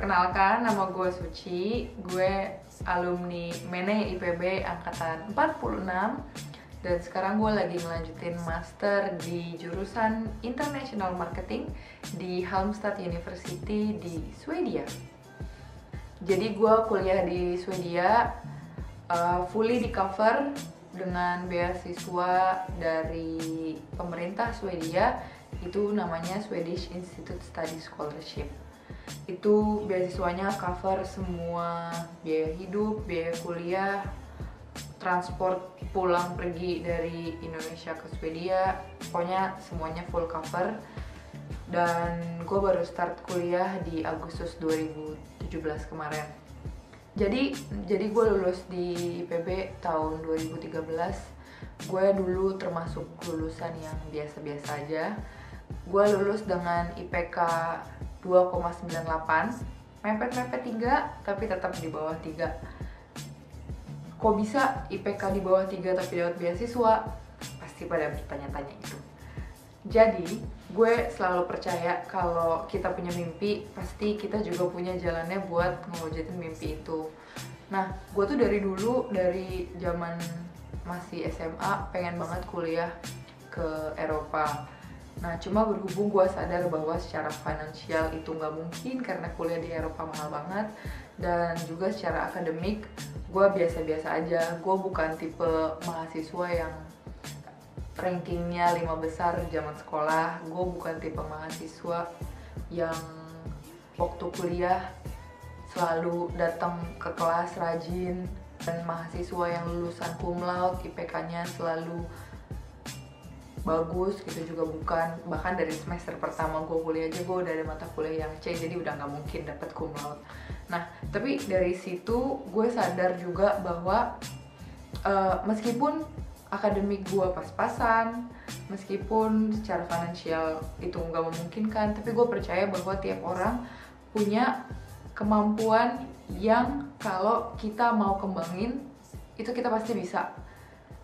Perkenalkan, nama gue Suci. Gue alumni Mene IPB angkatan 46. Dan sekarang gue lagi ngelanjutin master di jurusan International Marketing di Halmstad University di Swedia. Jadi gue kuliah di Swedia, fully di cover dengan beasiswa dari pemerintah Swedia. Itu namanya Swedish Institute Study Scholarship. Itu beasiswanya cover semua biaya hidup, biaya kuliah, transport pulang pergi dari Indonesia ke Swedia, pokoknya semuanya full cover. Dan gue baru start kuliah di Agustus 2017 kemarin. Jadi gue lulus di IPB tahun 2013. Gue dulu termasuk lulusan yang biasa-biasa aja. Gue lulus dengan IPK 2,98, mepet-mepet 3 tapi tetap di bawah 3. Kok bisa IPK di bawah 3 tapi dapat beasiswa? Pasti pada bertanya-tanya itu. Jadi gue selalu percaya kalau kita punya mimpi, pasti kita juga punya jalannya buat ngewujudin mimpi itu. Nah, gue tuh dari dulu, dari zaman masih SMA pengen banget kuliah ke Eropa. Nah, cuma berhubung gue sadar bahwa secara finansial itu nggak mungkin karena kuliah di Eropa mahal banget. Dan juga secara akademik, gue biasa-biasa aja. Gue bukan tipe mahasiswa yang rankingnya 5 besar zaman sekolah. Gue bukan tipe mahasiswa yang waktu kuliah selalu datang ke kelas rajin. Dan mahasiswa yang lulusan cum laude, IPK-nya selalu bagus gitu juga bukan. Bahkan dari semester pertama gue kuliah aja gue udah ada mata kuliah yang C, jadi udah nggak mungkin dapet cum laude. Nah, tapi dari situ gue sadar juga bahwa meskipun akademik gue pas-pasan, meskipun secara finansial itu nggak memungkinkan, tapi gue percaya bahwa tiap orang punya kemampuan yang kalau kita mau kembangin itu kita pasti bisa.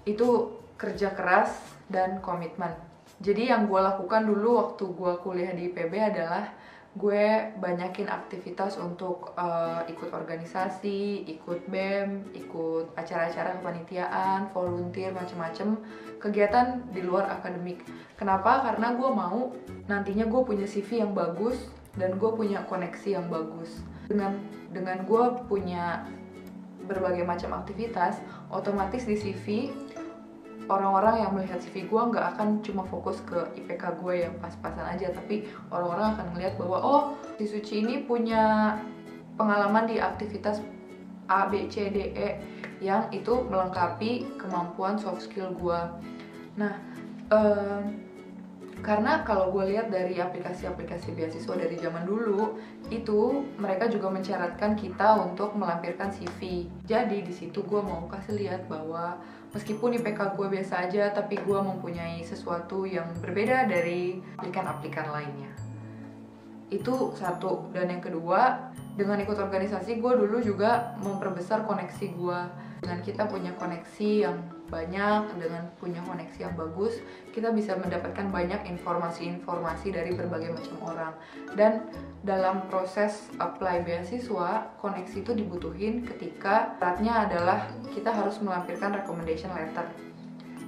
Itu kerja keras dan komitmen. Jadi yang gue lakukan dulu waktu gue kuliah di IPB adalah gue banyakin aktivitas untuk ikut organisasi, ikut BEM, ikut acara-acara kepanitiaan, volunteer, macem-macem kegiatan di luar akademik. Kenapa? Karena gue mau nantinya gue punya CV yang bagus dan gue punya koneksi yang bagus. Dengan gue punya berbagai macam aktivitas, otomatis di CV orang-orang yang melihat CV gue nggak akan cuma fokus ke IPK gue yang pas-pasan aja, tapi orang-orang akan melihat bahwa oh, si Suci ini punya pengalaman di aktivitas A, B, C, D, E yang itu melengkapi kemampuan soft skill gue. Nah, karena kalau gue lihat dari aplikasi-aplikasi beasiswa dari zaman dulu, itu mereka juga mensyaratkan kita untuk melampirkan CV. Jadi di situ gue mau kasih lihat bahwa meskipun IPK gue biasa aja, tapi gue mempunyai sesuatu yang berbeda dari aplikan-aplikan lainnya. Itu satu. Dan yang kedua, dengan ikut organisasi gue dulu juga memperbesar koneksi gue. Dengan kita punya koneksi yang banyak, dengan punya koneksi yang bagus, kita bisa mendapatkan banyak informasi-informasi dari berbagai macam orang. Dan dalam proses apply beasiswa, koneksi itu dibutuhin ketika syaratnya adalah kita harus melampirkan recommendation letter.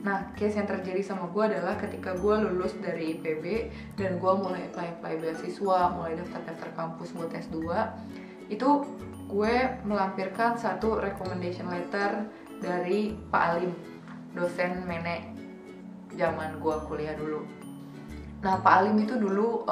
Nah, case yang terjadi sama gue adalah ketika gue lulus dari IPB dan gue mulai apply beasiswa, mulai daftar-daftar kampus buat S2, itu gue melampirkan satu recommendation letter dari Pak Alim, dosen Mene zaman gue kuliah dulu. Nah, Pak Alim itu dulu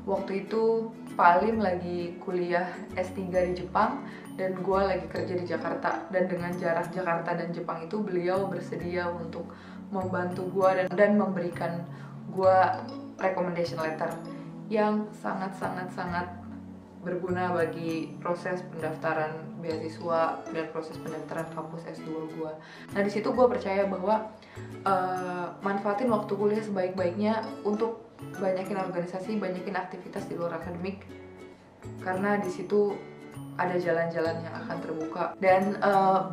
waktu itu Pak Alim lagi kuliah S3 di Jepang dan gue lagi kerja di Jakarta. Dan dengan jarak Jakarta dan Jepang itu beliau bersedia untuk membantu gue dan memberikan gue recommendation letter yang sangat berguna bagi proses pendaftaran beasiswa dan proses pendaftaran kampus S2 gue. Nah, di situ gue percaya bahwa manfaatin waktu kuliah sebaik-baiknya untuk banyakin organisasi, banyakin aktivitas di luar akademik, karena di situ ada jalan-jalan yang akan terbuka. Dan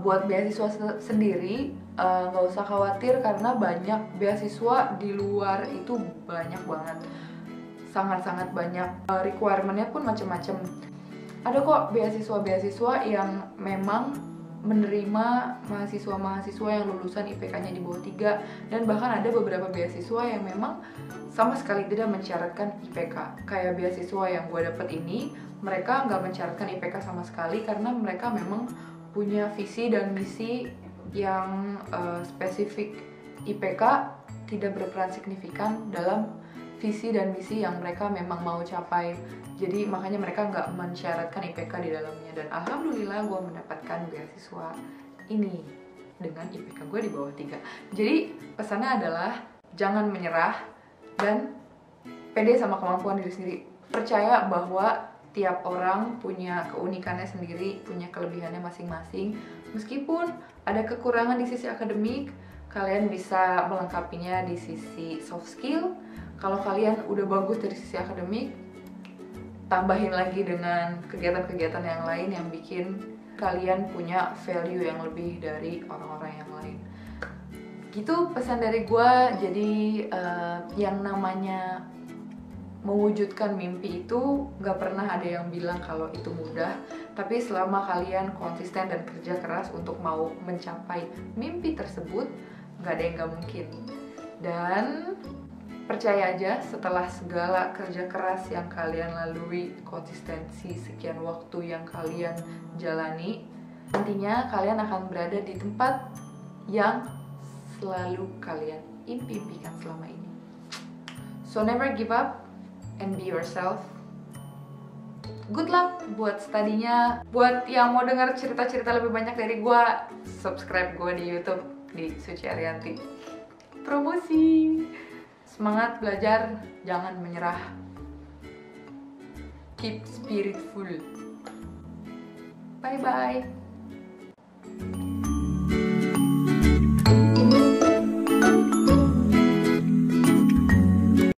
buat beasiswa sendiri nggak usah khawatir karena banyak beasiswa di luar itu banyak banget. Sangat-sangat banyak, requirement-nya pun macam-macam. Ada kok beasiswa-beasiswa yang memang menerima mahasiswa-mahasiswa yang lulusan IPK-nya di bawah 3, dan bahkan ada beberapa beasiswa yang memang sama sekali tidak mensyaratkan IPK. Kayak beasiswa yang gue dapet ini, mereka nggak mensyaratkan IPK sama sekali karena mereka memang punya visi dan misi yang spesifik. IPK tidak berperan signifikan dalam visi dan misi yang mereka memang mau capai. Jadi makanya mereka nggak mensyaratkan IPK di dalamnya. Dan alhamdulillah gue mendapatkan beasiswa ini dengan IPK gue di bawah 3. Jadi pesannya adalah jangan menyerah dan pede sama kemampuan diri sendiri. Percaya bahwa tiap orang punya keunikannya sendiri, punya kelebihannya masing-masing. Meskipun ada kekurangan di sisi akademik, kalian bisa melengkapinya di sisi soft skill. Kalau kalian udah bagus dari sisi akademik, tambahin lagi dengan kegiatan-kegiatan yang lain yang bikin kalian punya value yang lebih dari orang-orang yang lain. Gitu pesan dari gue. Jadi yang namanya mewujudkan mimpi itu gak pernah ada yang bilang kalau itu mudah. Tapi selama kalian konsisten dan kerja keras untuk mau mencapai mimpi tersebut, gak ada yang gak mungkin. Dan percaya aja, setelah segala kerja keras yang kalian lalui, konsistensi sekian waktu yang kalian jalani, nantinya kalian akan berada di tempat yang selalu kalian impikan selama ini. So never give up and be yourself. Good luck buat studinya. Buat yang mau dengar cerita-cerita lebih banyak dari gue, subscribe gue di YouTube di Suci Arianti. Promosi. Semangat belajar, jangan menyerah. Keep spirit full. Bye bye.